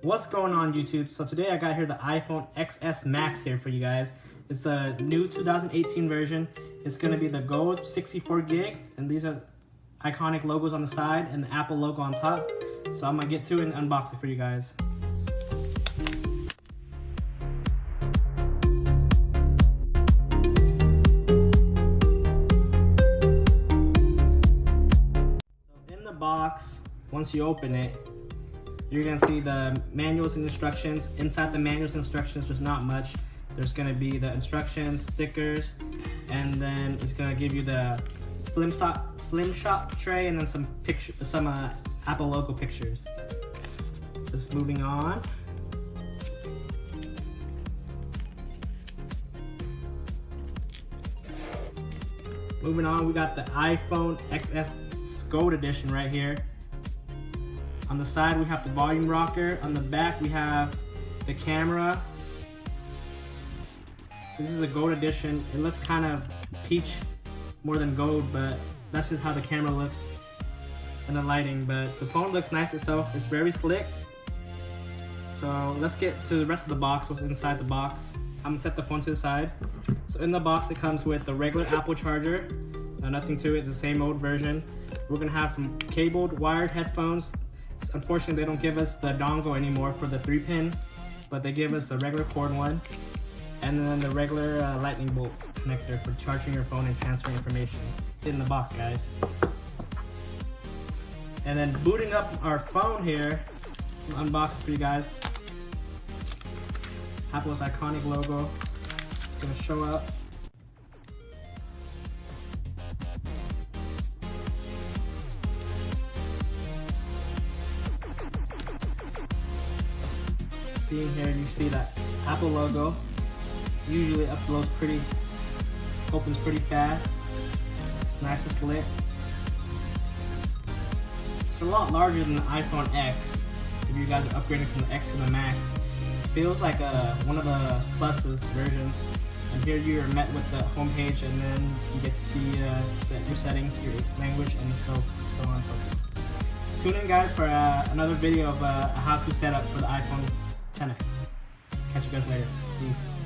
What's going on, YouTube? So today I got here the iPhone XS Max here for you guys. It's the new 2018 version. It's going to be the gold 64 gig, and these are iconic logos on the side and the Apple logo on top. So I'm going to get to it and unbox it for you guys. So in the box, once you open it, you're gonna see the manuals and instructions. Inside the manuals and instructions, there's not much. There's gonna be the instructions, stickers, and then it's gonna give you the slim shot tray, and then some Apple logo pictures. Just moving on. Moving on, we got the iPhone XS Gold Edition right here. On the side, we have the volume rocker. On the back, we have the camera. This is a gold edition. It looks kind of peach more than gold, but that's just how the camera looks and the lighting. But the phone looks nice itself. It's very slick. So let's get to the rest of the box, what's inside the box. I'm gonna set the phone to the side. So in the box, it comes with the regular Apple charger. Nothing to it, it's the same old version. We're gonna have some cabled wired headphones. Unfortunately, they don't give us the dongle anymore for the 3-pin, but they give us the regular cord one, and then the regular lightning bolt connector for charging your phone and transferring information. In the box, guys. And then booting up our phone here, we'll unbox it for you guys. Apple's iconic logo. It's gonna show up. See in here, you see that Apple logo. Usually opens pretty fast. It's nice and slick. It's a lot larger than the iPhone X. If you guys are upgrading from the X to the Max, it feels like one of the Plus's versions. And here you are met with the home page, and then you get to see your settings, your language, and so on and so forth. Tune in, guys, for another video of a how-to setup for the iPhone 10X. Catch you guys later. Peace.